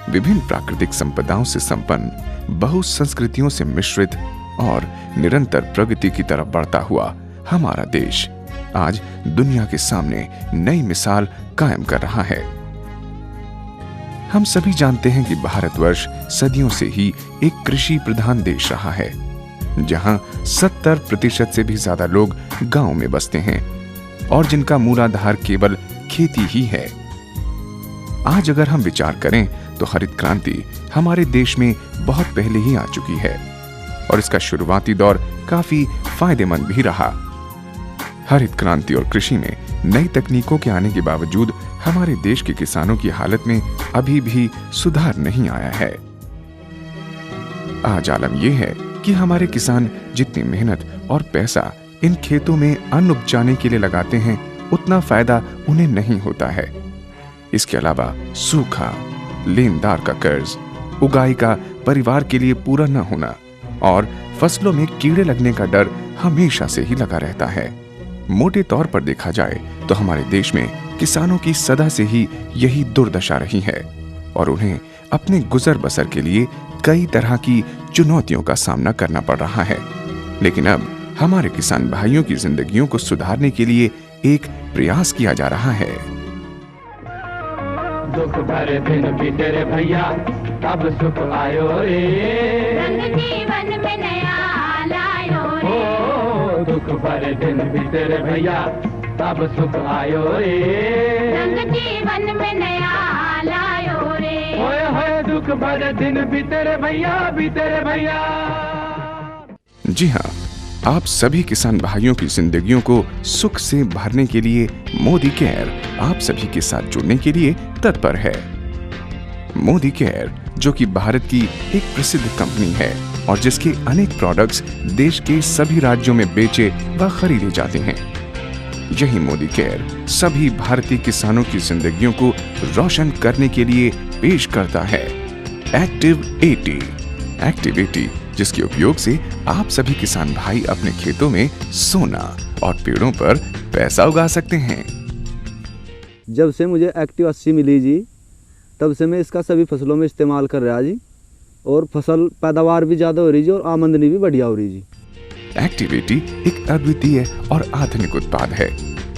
विभिन्न प्राकृतिक संपदाओं से संपन्न, बहु संस्कृतियों से मिश्रित और निरंतर प्रगति की तरफ बढ़ता हुआ हमारा देश आज दुनिया के सामने नई मिसाल कायम कर रहा है। हम सभी जानते हैं कि भारतवर्ष सदियों से ही एक कृषि प्रधान देश रहा है, जहां 70% से भी ज्यादा लोग गांव में बसते हैं और जिनका मूलाधार केवल खेती ही है। आज अगर हम विचार करें तो हरित क्रांति हमारे देश में बहुत पहले ही आ चुकी है और इसका शुरुआती दौर काफी फायदेमंद भी रहा। हरित क्रांति और कृषि में नई तकनीकों के आने के बावजूद हमारे देश के किसानों की हालत में अभी भी सुधार नहीं आया है। आज आलम यह है कि हमारे किसान जितनी मेहनत और पैसा इन खेतों में अन्न उपजाने के लिए लगाते हैं, उतना फायदा उन्हें नहीं होता है। इसके अलावा सूखा, लेनदार का कर्ज, उगाई का परिवार के लिए पूरा न होना और फसलों में कीड़े लगने का डर हमेशा से ही लगा रहता है। मोटे तौर पर देखा जाए तो हमारे देश में किसानों की सदा से ही यही दुर्दशा रही है और उन्हें अपने गुजर बसर के लिए कई तरह की चुनौतियों का सामना करना पड़ रहा है। लेकिन अब हमारे किसान भाइयों की जिंदगियों को सुधारने के लिए एक प्रयास किया जा रहा है। दुख भरे दिन बीते रे भैया, तब सुख आयो रे, रंग जीवन में नया लायो रे। दुख भरे दिन बीते रे भैया, तब सुख आयो रे, रंग जीवन में नया लायो रे। होए होए दुख भरे दिन बीते रे भैया, बीते रे भैया। जी हाँ, आप सभी किसान भाइयों की जिंदगियों को सुख से भरने के लिए मोदी केयर आप सभी के साथ जुड़ने के लिए तत्पर है। मोदी केयर, जो कि भारत की एक प्रसिद्ध कंपनी है और जिसके अनेक प्रोडक्ट्स देश के सभी राज्यों में बेचे व खरीदे जाते हैं, यही मोदी केयर सभी भारतीय किसानों की जिंदगियों को रोशन करने के लिए पेश करता है एक्टिव 80। एक्टिव 80, जिसके उपयोग से आप सभी किसान भाई अपने खेतों में सोना और पेड़ों पर पैसा उगा सकते हैं। जब से मुझे एक्टिव 80 मिली जी, तब से मैं इसका सभी फसलों में इस्तेमाल कर रहा जी और फसल पैदावार भी ज़्यादा हो रही जी और आमदनी भी बढ़िया हो रही जी। एक्टिव 80 एक अद्वितीय और आधुनिक उत्पाद है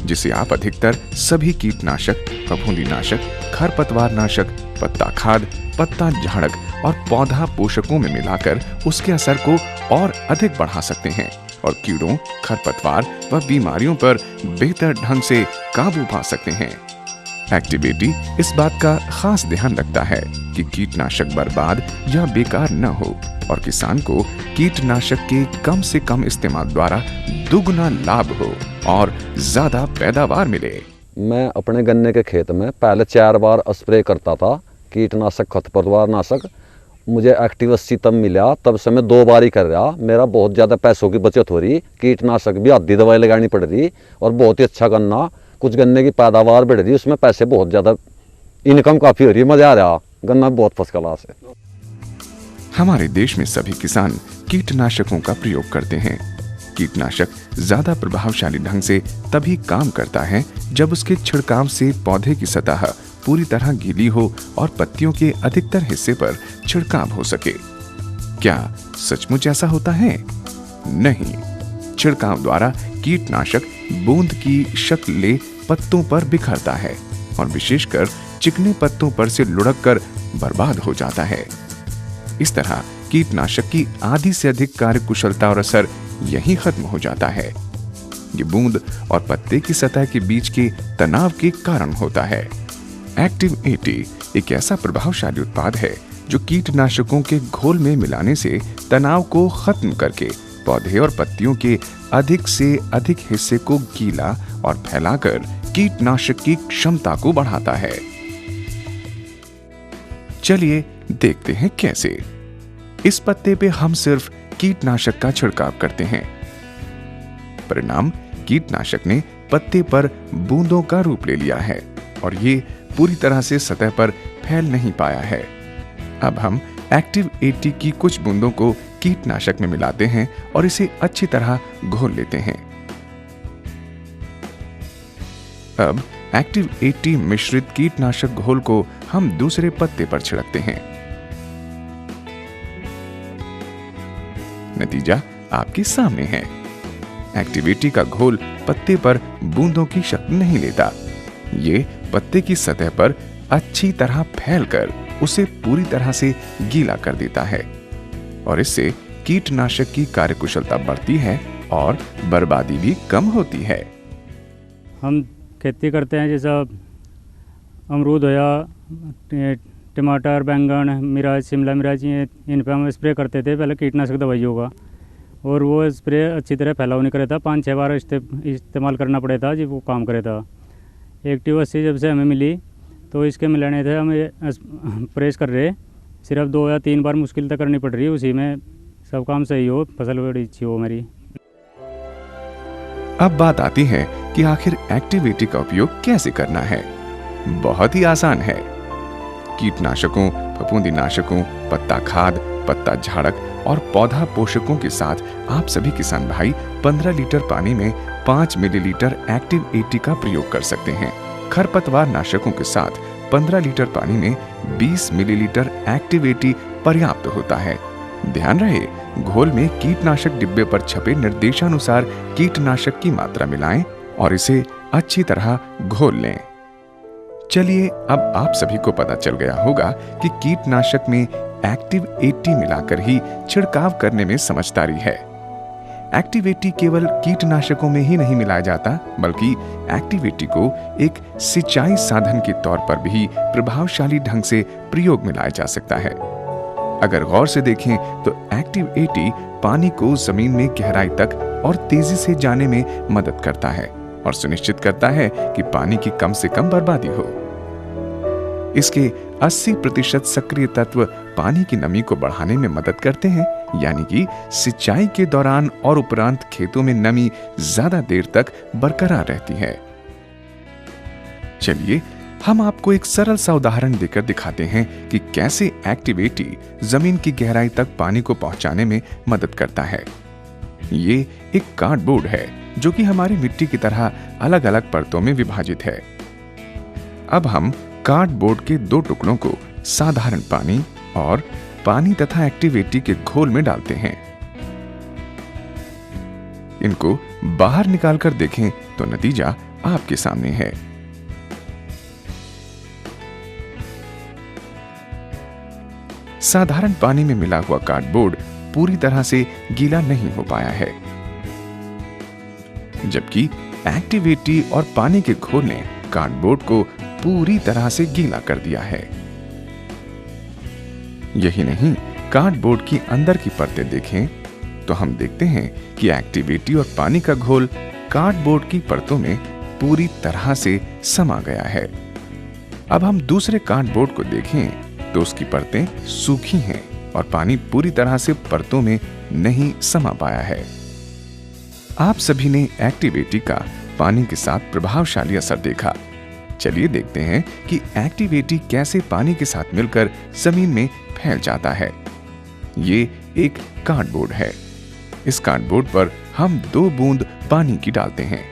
जिसे आप अधिकतर सभी कीटनाशक, फफूंदीनाशक, खरपतवार नाशक, पत्ता खाद, पत्ता झाड़क और पौधा पोषकों में मिलाकर उसके असर को और अधिक बढ़ा सकते हैं और कीड़ों, खरपतवार व बीमारियों पर बेहतर ढंग से काबू पा सकते हैं। एक्टिव 80 इस बात का खास ध्यान रखता है कि कीटनाशक बर्बाद या बेकार न हो और किसान को कीटनाशक के कम से कम इस्तेमाल द्वारा दुगना लाभ हो और ज्यादा पैदावार मिले। मैं अपने गन्ने के खेत में पहले 4 बार स्प्रे करता था कीटनाशक, खरपतवार नाशक। मुझे एक्टिव 80 तब मिला, तब से मैं 2 बार ही कर रहा। मेरा बहुत ज़्यादा पैसों की बचत हो रही, कीटनाशक भी आधी दवाई लगानी पड़ रही और बहुत ही अच्छा गन्ना, कुछ गन्ने की पैदावार बढ़ रही, उसमें पैसे बहुत ज़्यादा, इनकम काफ़ी हो रही है, मज़ा आ रहा, गन्ना बहुत फर्स्ट क्लास है। हमारे देश में सभी किसान कीटनाशकों का प्रयोग करते हैं। कीटनाशक ज्यादा प्रभावशाली ढंग से तभी काम करता है जब उसके छिड़काव से पौधे की सतह पूरी तरह गीली हो और पत्तियों के अधिकतर हिस्से पर छिड़काव हो सके। क्या सचमुच ऐसा होता है? नहीं। छिड़काव द्वारा कीटनाशक बूंद की शक्ल ले पत्तों पर बिखरता है और विशेषकर चिकने पत्तों पर से लुढ़क कर बर्बाद हो जाता है। इस तरह कीटनाशक की आधी से अधिक कार्य कुशलता और असर यहीं खत्म हो जाता है। ये बूंद और पत्ते की सतह के बीच के तनाव के कारण होता है। एक्टिव 80 एक ऐसा प्रभावशाली उत्पाद है जो कीटनाशकों के घोल में मिलाने से तनाव को खत्म करके पौधे और पत्तियों के अधिक से अधिक हिस्से को गीला और फैलाकर कीटनाशक की क्षमता को बढ़ाता है। चलिए देखते हैं कैसे। इस पत्ते पे हम सिर्फ कीटनाशक का छिड़काव करते हैं। परिणाम, कीटनाशक ने पत्ते पर बूंदों का रूप ले लिया है और ये पूरी तरह से सतह पर फैल नहीं पाया है। अब हम एक्टिव 80 की कुछ बूंदों को कीटनाशक में मिलाते हैं और इसे अच्छी तरह घोल लेते हैं। अब एक्टिव 80 मिश्रित कीटनाशक घोल को हम दूसरे पत्ते पर छिड़कते हैं। नतीजा आपके सामने है। एक्टिव 80 का घोल पत्ते पर बूंदों की शक्ल नहीं लेता। ये पत्ते की सतह पर अच्छी तरह फैलकर उसे पूरी तरह से गीला कर देता है और इससे कीटनाशक की कार्यकुशलता बढ़ती है और बर्बादी भी कम होती है। हम खेती करते हैं, जैसा अमरूद होया, टमाटर, बैंगन, मिर्च, शिमला मिर्च, इन पर हम स्प्रे करते थे पहले कीटनाशक दवाइयों का, और वो स्प्रे अच्छी तरह फैलाव नहीं करे था। 5-6 बार इस्तेमाल करना पड़ा था जी, वो काम करे था। एक्टिव 80 जब से हमें मिली तो इसके मिलाने थे हमें प्रेस कर रहे, सिर्फ 2 या 3 बार मुश्किल तक करनी पड़ रही है, उसी में सब काम सही हो, फसल बड़ी अच्छी हो मेरी। अब बात आती है कि आखिर एक्टिव 80 का उपयोग कैसे करना है। बहुत ही आसान है। कीटनाशकों, फफूंदीनाशकों, पत्ता खाद, पत्ता झाड़क और पौधा पोषकों के साथ आप सभी किसान भाई 15 लीटर पानी में 5 मिलीलीटर एक्टिव 80 का प्रयोग कर सकते हैं। खरपतवार नाशकों के साथ 15 लीटर पानी में 20 मिलीलीटर एक्टिव 80 पर्याप्त होता है। ध्यान रहे, घोल में कीटनाशक डिब्बे पर छपे निर्देशानुसार कीटनाशक की मात्रा मिलाएं और इसे अच्छी तरह घोल लें। चलिए, अब आप सभी को पता चल गया होगा कि कीटनाशक में एक्टिव 80 मिलाकर ही छिड़काव करने में समझदारी है। एक्टिव 80 केवल कीटनाशकों में ही नहीं मिलाया जाता, बल्कि एक्टिव 80 को एक सिंचाई साधन के तौर पर भी प्रभावशाली ढंग से प्रयोग में लाया जा सकता है। अगर गौर से देखें तो एक्टिव 80 पानी को जमीन में गहराई तक और तेजी से जाने में मदद करता है और सुनिश्चित करता है कि पानी की कम से कम बर्बादी हो। इसके 80% सक्रिय तत्व पानी की नमी को बढ़ाने में मदद करते हैं, यानी कि सिंचाई के दौरान और उपरांत खेतों में नमी ज्यादा देर तक बरकरार रहती है। चलिए, हम आपको एक सरल सा उदाहरण देकर दिखाते हैं कि कैसे एक्टिव 80 जमीन की गहराई तक पानी को पहुंचाने में मदद करता है। ये एक कार्डबोर्ड है जो कि हमारी मिट्टी की तरह अलग अलग परतों में विभाजित है। अब हम कार्डबोर्ड के 2 टुकड़ों को साधारण पानी और पानी तथा एक्टिव 80 के घोल में डालते हैं। इनको बाहर निकालकर देखें तो नतीजा आपके सामने है। साधारण पानी में मिला हुआ कार्डबोर्ड पूरी तरह से गीला नहीं हो पाया है, जबकि एक्टिव 80 और पानी के घोल ने कार्डबोर्ड को पूरी तरह से गीला कर दिया है। यही नहीं, कार्डबोर्ड की अंदर की परतें देखें तो हम देखते हैं कि एक्टिव 80 और पानी का घोल कार्डबोर्ड की परतों में पूरी तरह से समा गया है। अब हम दूसरे कार्डबोर्ड को देखें तो उसकी परतें सूखी हैं और पानी पूरी तरह से परतों में नहीं समा पाया है। आप सभी ने एक्टिव 80 का पानी के साथ प्रभावशाली असर देखा। चलिए देखते हैं कि एक्टिव 80 कैसे पानी के साथ मिलकर जमीन में फैल जाता है। ये एक कार्डबोर्ड है। इस कार्डबोर्ड पर हम 2 बूंद पानी की डालते हैं।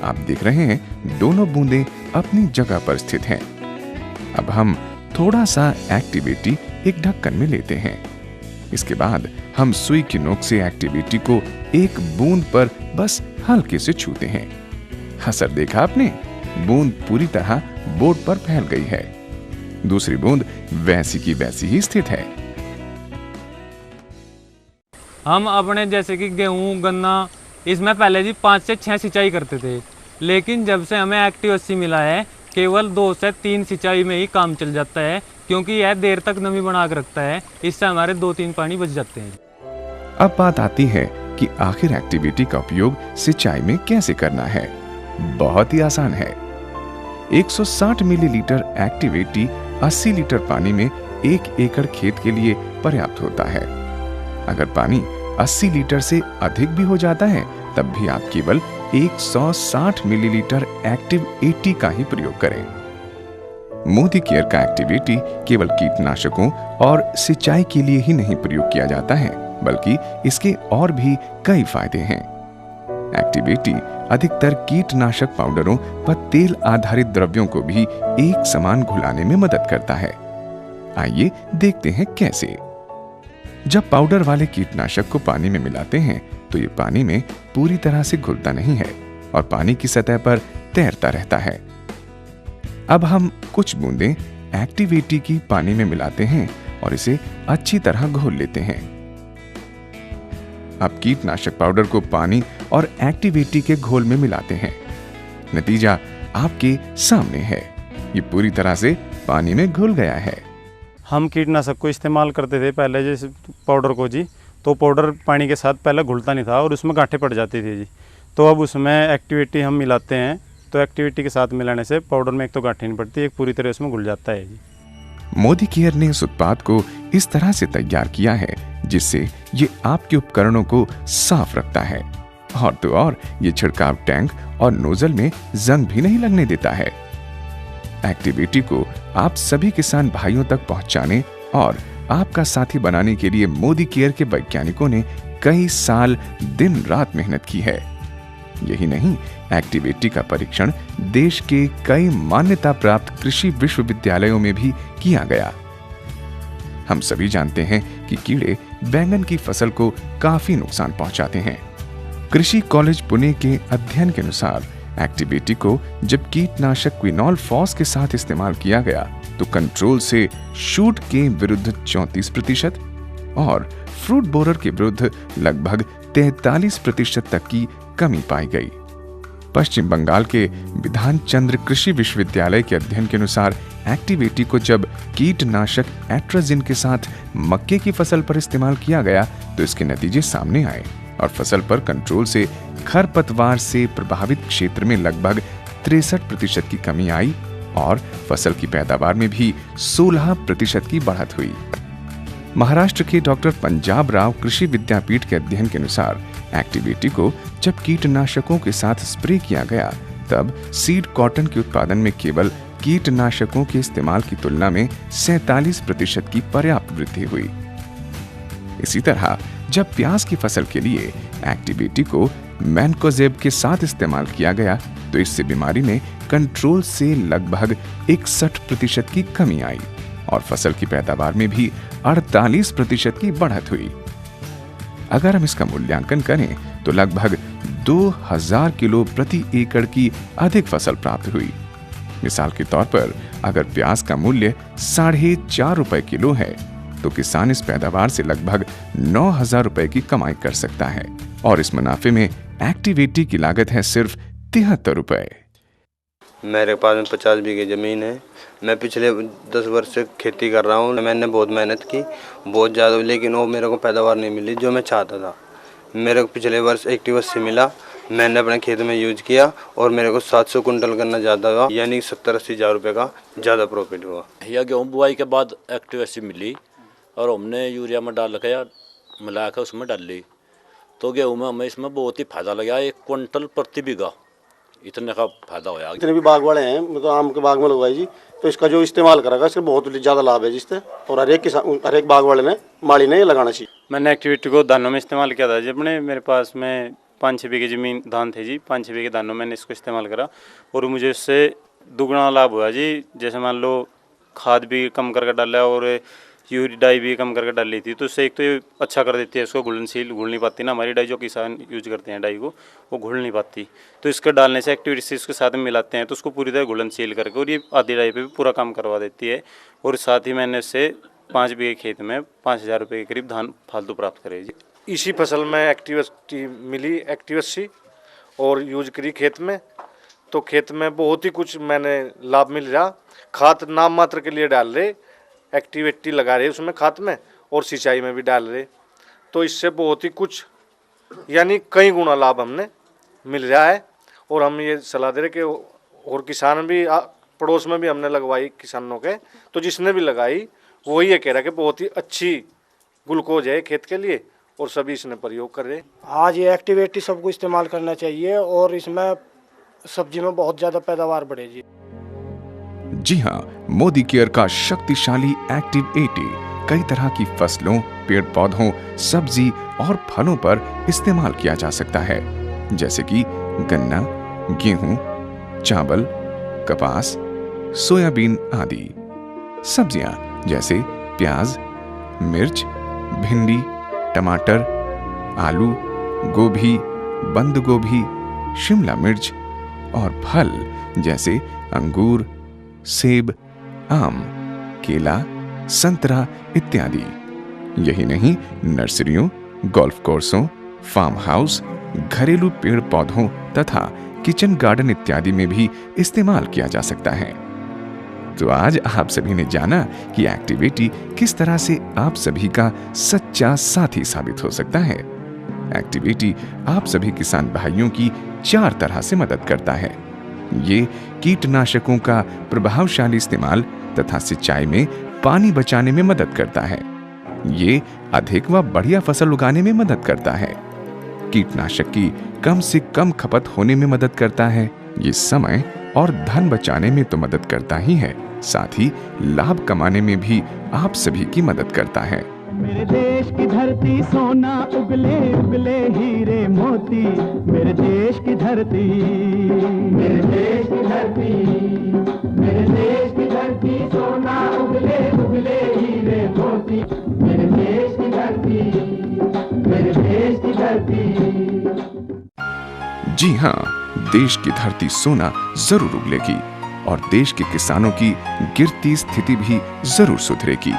आप देख रहे हैं दोनों बूंदें अपनी जगह पर स्थित हैं। अब हम थोड़ा सा एक्टिव 80 एक ढक्कन में लेते हैं। इसके बाद हम सुई की नोक से एक्टिव 80 को एक बूंद पर बस हल्के से छूते हैं। असर देखा आपने? बूंद पूरी तरह बोर्ड पर फैल गई है। दूसरी बूंद वैसी की वैसी ही स्थित है। हम अपने जैसे कि गेहूं, गन्ना, इसमें पहले जी 5 से 6 सिंचाई करते थे, लेकिन जब से हमें एक्टिव 80 मिला है केवल 2 से 3 सिंचाई में ही काम चल जाता है, क्योंकि यह देर तक नमी बना कर रखता है। इससे हमारे 2-3 पानी बच जाते हैं। अब बात आती है कि आखिर एक्टिव 80 का उपयोग सिंचाई में कैसे करना है। बहुत ही आसान है। 160 मिलीलीटर एक्टिव 80 80 लीटर पानी में 1 एकड़ खेत के लिए पर्याप्त होता है। अगर पानी 80 लीटर से अधिक भी हो जाता है तब भी आप केवल 160 मिलीलीटर एक्टिव 80 का ही प्रयोग करें। मोदी केयर का एक्टिविटी केवल कीटनाशकों और सिंचाई के लिए ही नहीं प्रयोग किया जाता है, बल्कि इसके और भी कई फायदे हैं। एक्टिविटी अधिकतर कीटनाशक पाउडरों व तेल आधारित द्रव्यों को भी एक समान घुलाने में मदद करता है। आइए देखते हैं कैसे। जब पाउडर वाले कीटनाशक को पानी में मिलाते हैं तो ये पानी में पूरी तरह से घुलता नहीं है और पानी की सतह पर तैरता रहता है। अब हम कुछ बूंदें एक्टिविटी की पानी में मिलाते हैं और इसे अच्छी तरह घोल लेते हैं। अब कीटनाशक पाउडर को पानी और एक्टिविटी के घोल में मिलाते हैं। नतीजा आपके सामने है, ये पूरी तरह से पानी में घुल गया है। हम कीटनाशक को इस्तेमाल करते थे पहले जैसे पाउडर को जी, तो पाउडर पानी के साथ पहले घुलता नहीं था और उसमें गांठें पड़ जाती थी जी। तो अब उसमें एक्टिविटी हम मिलाते हैं, तो एक्टिविटी के साथ मिलाने से पाउडर में एक तो गांठें नहीं पड़ती, एक पूरी तरह उसमें घुल जाता है जी। मोदी केयर ने इस उत्पाद को इस तरह से तैयार किया है जिससे ये आपके उपकरणों को साफ रखता है, और तो और ये छिड़काव टैंक और नोजल में जंग भी नहीं लगने देता है। एक्टिविटी को आप सभी किसान भाइयों तक पहुंचाने और आपका साथी बनाने के लिए मोदी केयर के वैज्ञानिकों ने कई साल दिन रात मेहनत की है। यही नहीं, एक्टिविटी का परीक्षण देश के कई मान्यता प्राप्त कृषि विश्वविद्यालयों में भी किया गया। हम सभी जानते हैं कि कीड़े बैंगन की फसल को काफी नुकसान पहुंचाते हैं। कृषि कॉलेज पुणे के अध्ययन के अनुसार एक्टिविटी को जब कीटनाशक क्विनोल फॉस के साथ इस्तेमाल किया गया तो कंट्रोल से शूट के विरुद्ध 34% और फ्रूट बोरर के विरुद्ध लगभग 43% तक की कमी पाई गई। पश्चिम बंगाल के विधान चंद्र कृषि विश्वविद्यालय के अध्ययन के अनुसार एक्टिविटी को जब कीटनाशक एट्राजिन के साथ मक्के की फसल पर इस्तेमाल किया गया तो इसके नतीजे सामने आए और फसल पर कंट्रोल से खरपतवार से प्रभावित क्षेत्र में लगभग 63% की कमी आई और फसल की पैदावार में भी 16% की बढ़त हुई। महाराष्ट्र के डॉक्टर पंजाब राव कृषि विद्यापीठ के अध्ययन के अनुसार एक्टिविटी को जब कीटनाशकों के साथ स्प्रे किया गया तब सीड कॉटन के उत्पादन में केवल कीटनाशकों के इस्तेमाल की तुलना में 47% की पर्याप्त वृद्धि हुई। इसी तरह जब प्याज की फसल के लिए एक्टिविटी को मैनकोजेब के साथ इस्तेमाल किया गया तो इससे बीमारी में कंट्रोल से लगभग 61% की कमी आई और फसल की पैदावार में भी 48% की बढ़त हुई। अगर हम इसका मूल्यांकन करें तो लगभग 2000 किलो प्रति एकड़ की अधिक फसल प्राप्त हुई। मिसाल के तौर पर अगर प्याज का मूल्य 4.5 रुपए किलो है तो किसान इस पैदावार से लगभग 9000 रुपए की कमाई कर सकता है और इस मुनाफे में एक्टिविटी की लागत है सिर्फ 73 रुपए। मेरे पास में 50 बीघे ज़मीन है। मैं पिछले 10 वर्ष से खेती कर रहा हूँ। मैंने बहुत मेहनत की, बहुत ज़्यादा, लेकिन वो मेरे को पैदावार नहीं मिली जो मैं चाहता था। मेरे को पिछले वर्ष एक्टिव 80 मिला, मैंने अपने खेत में यूज किया और मेरे को 700 कुंटल करना ज़्यादा हुआ, यानी 70-80 हज़ार रुपये का ज़्यादा प्रॉफिट हुआ। यह गेहूँ बुआई के बाद एक्टिव 80 मिली और हमने यूरिया में डाल के मिला कर उसमें डाल ली तो गेहूँ में हमें इसमें बहुत ही फायदा लगा। 1 क्विंटल प्रति बीघा इतने का फायदा होया। जितने भी बाग वाले हैं, मतलब आम के बाग में लगवाई जी, तो इसका जो इस्तेमाल करेगा इससे बहुत ज़्यादा लाभ है जिससे, और हर एक बाग वाले ने माली ने ये लगाना चाहिए। मैंने एक्टिविटी को धानों में इस्तेमाल किया था। जब मेरे पास में 5-6 बीघे ज़मीन धान थे जी, 5-6 बीघे धानों मैंने इसको इस्तेमाल करा और मुझे इससे दुगना लाभ हुआ जी। जैसे मान लो खाद भी कम करके डाला और यूरिया डाई भी कम करके डाल ली थी, तो उससे एक तो ये अच्छा कर देती है, इसको घुलनशील घुल नहीं पाती ना। हमारी डाई जो किसान यूज करते हैं डाई को, वो घुल नहीं पाती, तो इसके डालने से एक्टिविटी से इसके साथ में मिलाते हैं तो उसको पूरी तरह घुलनशील करके और ये आधी डाई पे भी पूरा काम करवा देती है। और साथ ही मैंने इससे 5 बीघे खेत में 5000 रुपये के करीब धान फालतू प्राप्त करे जी। इसी फसल में एक्टिव मिली, एक्टिव 80 और यूज करी खेत में, तो खेत में बहुत ही कुछ मैंने लाभ मिल रहा। खाद नाम मात्र के लिए डाल रहे, एक्टिविटी लगा रहे उसमें खाद में और सिंचाई में भी डाल रहे, तो इससे बहुत ही कुछ यानी कई गुना लाभ हमने मिल रहा है। और हम ये सलाह दे रहे कि और किसान भी पड़ोस में भी हमने लगवाई किसानों के, तो जिसने भी लगाई वो ये कह रहा है कि बहुत ही अच्छी ग्लूकोज है खेत के लिए और सभी इसने प्रयोग कर रहे। आज ये एक्टिविटी सबको इस्तेमाल करना चाहिए और इसमें सब्जी में बहुत ज़्यादा पैदावार बढ़ेगी। जी हाँ, मोदी केयर का शक्तिशाली एक्टिव 80 कई तरह की फसलों, पेड़ पौधों, सब्जी और फलों पर इस्तेमाल किया जा सकता है, जैसे कि गन्ना, गेहूं, चावल, कपास, सोयाबीन आदि। सब्जियां जैसे प्याज, मिर्च, भिंडी, टमाटर, आलू, गोभी, बंद गोभी, शिमला मिर्च और फल जैसे अंगूर, सेब, आम, केला, संतरा इत्यादि। यही नहीं, नर्सरियों, गोल्फ कोर्सों, फार्म हाउस, घरेलू पेड़ पौधों तथा किचन गार्डन इत्यादि में भी इस्तेमाल किया जा सकता है। तो आज आप सभी ने जाना कि एक्टिव 80 किस तरह से आप सभी का सच्चा साथी साबित हो सकता है। एक्टिव 80 आप सभी किसान भाइयों की 4 तरह से मदद करता है। ये कीटनाशकों का प्रभावशाली इस्तेमाल तथा सिंचाई में पानी बचाने में मदद करता है। ये अधिक व बढ़िया फसल उगाने में मदद करता है। कीटनाशक की कम से कम खपत होने में मदद करता है। ये समय और धन बचाने में तो मदद करता ही है, साथ ही लाभ कमाने में भी आप सभी की मदद करता है। मेरे देश की धरती सोना उगले उगले हीरे मोती, मेरे देश की धरती, मेरे देश की धरती, मेरे देश की धरती सोना उगले उगले हीरे मोती, मेरे देश की धरती, मेरे देश की धरती। जी हाँ, देश की धरती सोना जरूर उगलेगी और देश के किसानों की गिरती स्थिति भी जरूर सुधरेगी।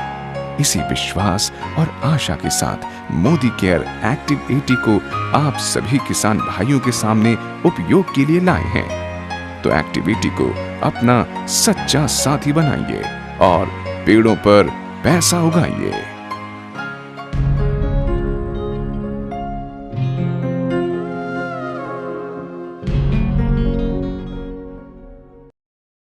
इसी विश्वास और आशा के साथ मोदी केयर एक्टिव 80 को आप सभी किसान भाइयों के सामने उपयोग के लिए लाए हैं। तो एक्टिव 80 को अपना सच्चा साथी बनाइए और पेड़ों पर पैसा उगाइए।